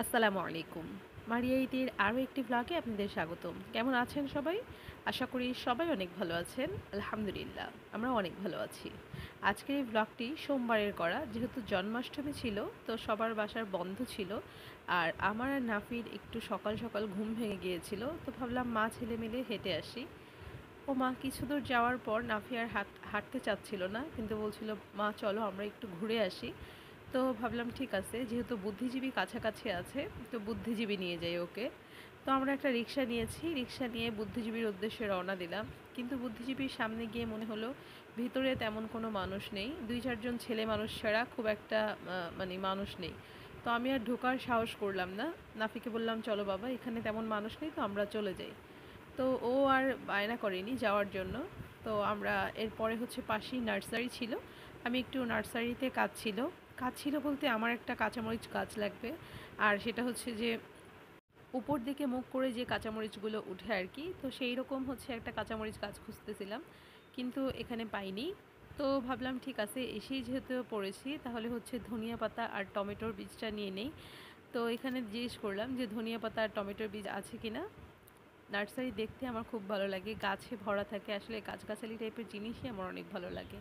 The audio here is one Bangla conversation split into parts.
আসসালামু আলাইকুম। মারিয়া ঈদের আরও একটি ভ্লগে আপনাদের স্বাগতম। কেমন আছেন সবাই? আশা করি সবাই অনেক ভালো আছেন। আলহামদুলিল্লাহ, আমরাও অনেক ভালো আছি। আজকের এই ভ্লগটি সোমবারের করা। যেহেতু জন্মাষ্টমী ছিল, তো সবার বাসার বন্ধ ছিল। আর আমার আর নাফির একটু সকাল সকাল ঘুম ভেঙে গিয়েছিল। তো ভাবলাম মা ছেলে মিলে হেঁটে আসি। ও মা কিছু দূর যাওয়ার পর নাফি আর হাঁটতে চাচ্ছিল না, কিন্তু বলছিল মা চলো আমরা একটু ঘুরে আসি। তো ভাবলাম ঠিক আছে, যেহেতু বুদ্ধিজীবী কাছাকাছি আছে, তো বুদ্ধিজীবী নিয়ে যাই ওকে। তো আমরা একটা রিক্সা নিয়েছি, রিক্সা নিয়ে বুদ্ধিজীবীর উদ্দেশ্যে রওনা দিলাম। কিন্তু বুদ্ধিজীবীর সামনে গিয়ে মনে হলো ভিতরে তেমন কোনো মানুষ নেই, দুই চারজন ছেলে মানুষ ছাড়া খুব একটা মানে মানুষ নেই। তো আমি আর ঢোকার সাহস করলাম না। নাফিকে বললাম চলো বাবা, এখানে তেমন মানুষ নেই, তো আমরা চলে যাই। তো ও আর বায়না করেনি যাওয়ার জন্য। তো আমরা এরপরে হচ্ছে পাশেই নার্সারি ছিল। আমি একটু নার্সারিতে কাজ ছিল বলতে আমার একটা কাঁচামরিচ গাছ লাগবে। আর সেটা হচ্ছে যে উপর দিকে মুখ করে যে কাঁচামরিচগুলো উঠে আর কি, তো সেই রকম হচ্ছে একটা কাঁচামরিচ গাছ খুঁজতেছিলাম, কিন্তু এখানে পাইনি। তো ভাবলাম ঠিক আছে, এসেই যেহেতু পড়েছি তাহলে হচ্ছে ধনিয়া পাতা আর টমেটোর বীজটা নিয়ে নেই। তো এখানে জিজ্ঞেস করলাম যে ধনিয়া পাতা আর টমেটোর বীজ আছে কি না। নার্সারি দেখতে আমার খুব ভালো লাগে, গাছে ভরা থাকে, আসলে গাছগাছালি টাইপের জিনিসই আমার অনেক ভালো লাগে।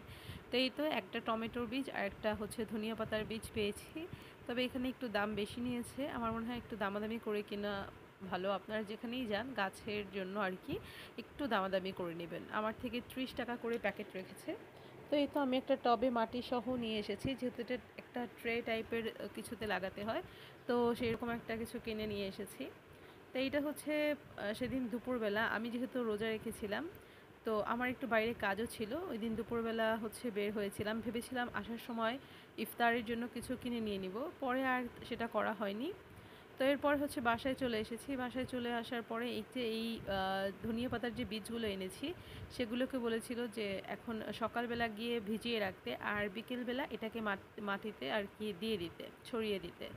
তো এই তো একটা টমেটোর বীজ আর একটা হচ্ছে ধনিয়া পাতার বীজ পেয়েছি। তবে এখানে একটু দাম বেশি নিয়েছে, আমার মনে হয় একটু দামাদামি করে কিনা ভালো। আপনারা যেখানেই যান গাছের জন্য আর কি, একটু দামাদামি করে নেবেন। আমার থেকে 30 টাকা করে প্যাকেট রেখেছে। তো এই তো আমি একটা টবে মাটি সহ নিয়ে এসেছি, যেহেতু এটা একটা ট্রে টাইপের কিছুতে লাগাতে হয়, তো সেরকম একটা কিছু কিনে নিয়ে এসেছি। তো এইটা হচ্ছে সেদিন দুপুরবেলা আমি যেহেতু রোজা রেখেছিলাম, তো আমার একটু বাইরে কাজও ছিল। ওই দিন দুপুরবেলা হচ্ছে বের হয়েছিলাম, ভেবেছিলাম আসার সময় ইফতারের জন্য কিছু কিনে নিয়ে নিব, পরে আর সেটা করা হয়নি। তো এরপর হচ্ছে বাসায় চলে এসেছি। বাসায় চলে আসার পরে এই যে ধনিয়া পাতার যে বীজগুলো এনেছি, সেগুলোকে বলেছিল যে এখন সকালবেলা গিয়ে ভিজিয়ে রাখতে, আর বিকেলবেলা এটাকে মাটিতে আর কি দিয়ে দিতে, ছড়িয়ে দিতে।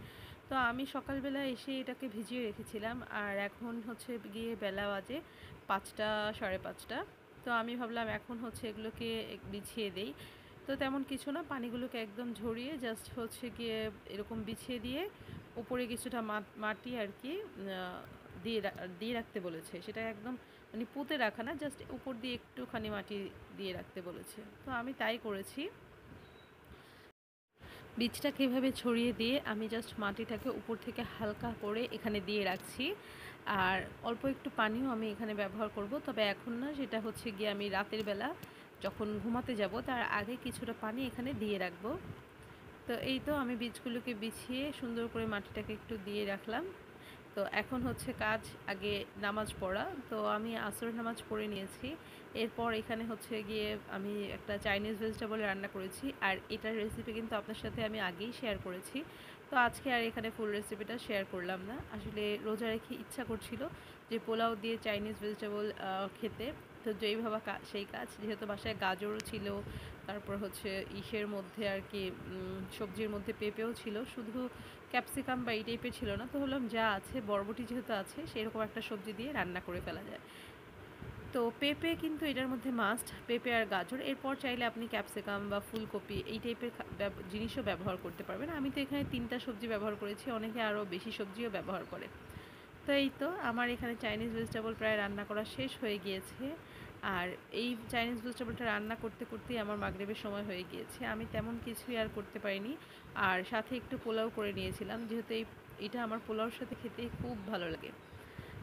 তো আমি সকালবেলা এসে এটাকে ভিজিয়ে রেখেছিলাম, আর এখন হচ্ছে গিয়ে বেলা বাজে 5টা, সাড়ে 5টা। তো আমি ভাবলাম এখন হচ্ছে এগুলোকে বিছিয়ে দেই। তো তেমন কিছু না, পানিগুলোকে একদম ঝরিয়ে জাস্ট হচ্ছে গিয়ে এরকম বিছিয়ে দিয়ে উপরে কিছুটা মাটি আর কি দিয়ে রাখতে বলেছে। সেটা একদম মানে পুঁতে রাখা না, জাস্ট উপর দিয়ে একটুখানি মাটি দিয়ে রাখতে বলেছে। তো আমি তাই করেছি। বীজটাকে এভাবে ছড়িয়ে দিয়ে আমি জাস্ট মাটিটাকে উপর থেকে হালকা করে এখানে দিয়ে রাখছি। আর অল্প একটু পানিও আমি এখানে ব্যবহার করব, তবে এখন না, সেটা হচ্ছে গিয়ে আমি রাতের বেলা যখন ঘুমাতে যাব তার আগে কিছুটা পানি এখানে দিয়ে রাখবো। তো এই তো আমি বীজগুলোকে বিছিয়ে সুন্দর করে মাটিটাকে একটু দিয়ে রাখলাম। তো এখন হচ্ছে কাজ, আগে নামাজ পড়া। তো আমি আসরের নামাজ পড়ে নিয়েছি। এরপর এখানে হচ্ছে গিয়ে আমি একটা চাইনিজ ভেজিটেবল রান্না করেছি, আর এটার রেসিপি কিন্তু আপনার সাথে আমি আগেই শেয়ার করেছি। তো আজকে আর এখানে ফুল রেসিপিটা শেয়ার করলাম না, আসলে রোজা রেখে ইচ্ছা করছিল যে পোলাও দিয়ে চাইনিজ ভেজিটেবল খেতে। তো যেই ভাবা সেই কাজ, যেহেতু বাসায় গাজরও ছিল, তারপর হচ্ছে ইসের মধ্যে আর কি সবজির মধ্যে পেঁপেও ছিল, শুধু ক্যাপসিকাম বা এই টাইপের ছিল না। তো হলাম যা আছে, বরবটি যেহেতু আছে, সেরকম একটা সবজি দিয়ে রান্না করে ফেলা যায়। তো পেঁপে কিন্তু এটার মধ্যে মাস্ট, পেঁপে আর গাজর। এরপর চাইলে আপনি ক্যাপসিকাম বা ফুলকপি এই টাইপের জিনিসও ব্যবহার করতে পারবেন। আমি তো এখানে 3টা সবজি ব্যবহার করেছি, অনেকে আরও বেশি সবজিও ব্যবহার করে। তো এই তো আমার এখানে চাইনিজ ভেজিটেবল প্রায় রান্না করা শেষ হয়ে গিয়েছে। আর এই চাইনিজ ভেজিটেবলটা রান্না করতে করতেই আমার মাগরিবের সময় হয়ে গিয়েছে, আমি তেমন কিছুই আর করতে পারিনি। আর সাথে একটু পোলাও করে নিয়েছিলাম, যেহেতু এটা আমার পোলাওর সাথে খেতে খুব ভালো লাগে।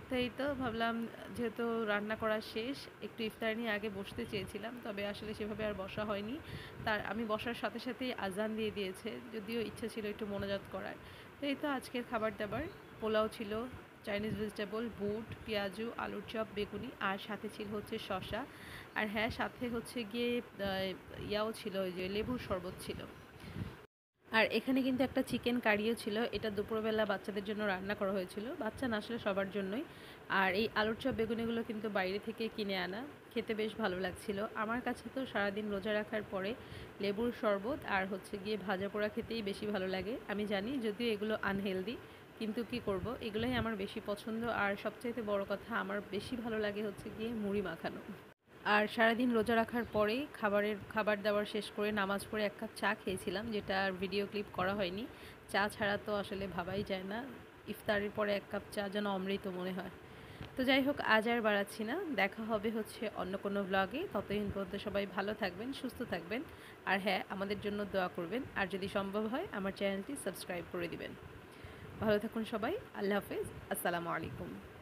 তো এই তো ভাবলাম, যেহেতু রান্না করা শেষ, একটু ইফতার নিয়ে আগে বসতে চেয়েছিলাম, তবে আসলে সেভাবে আর বসা হয়নি। তার আমি বসার সাথে সাথেই আজান দিয়ে দিয়েছে, যদিও ইচ্ছা ছিল একটু মোনাজাত করার। তো এই তো আজকের খাবার দাবার, পোলাও ছিল, চাইনিজ ভেজিটেবল, বুট, পেঁয়াজু, আলুর চপ, বেগুনি, আর সাথে ছিল হচ্ছে শসা। আর হ্যাঁ, সাথে হচ্ছে গিয়ে ইয়াও ছিল, ওই যে লেবুর শরবত ছিল। আর এখানে কিন্তু একটা চিকেন কারিও ছিল, এটা দুপুরবেলা বাচ্চাদের জন্য রান্না করা হয়েছিল, বাচ্চা না আসলে সবার জন্যই। আর এই আলুর চপ বেগুনিগুলো কিন্তু বাইরে থেকে কিনে আনা, খেতে বেশ ভালো লাগছিল আমার কাছে। তো সারাদিন রোজা রাখার পরে লেবুর শরবত আর হচ্ছে গিয়ে ভাজা পোড়া খেতেই বেশি ভালো লাগে। আমি জানি যদিও এগুলো আনহেলদি, কিন্তু কি করব, এগুলোই আমার বেশি পছন্দ। আর সবচাইতে বড় কথা, আমার বেশি ভালো লাগে হচ্ছে গিয়ে মুড়ি মাখানো। আর সারাদিন রোজা রাখার পরে খাবার দাবার শেষ করে নামাজ পড়ে 1 কাপ চা খেয়েছিলাম, যেটা আর ভিডিও ক্লিপ করা হয়নি। চা ছাড়া তো আসলে ভাবাই যায় না। ইফতারের পরে 1 কাপ চা যেন অমৃত মনে হয়। তো যাই হোক, আজ আর বাড়াচ্ছি না। দেখা হবে হচ্ছে অন্য কোনো ব্লগে। ততদিন পর্যন্ত সবাই ভালো থাকবেন, সুস্থ থাকবেন। আর হ্যাঁ, আমাদের জন্য দোয়া করবেন। আর যদি সম্ভব হয় আমার চ্যানেলটি সাবস্ক্রাইব করে দিবেন। ভালো থাকুন সবাই। আল্লাহ হাফেজ। আসসালামু আলাইকুম।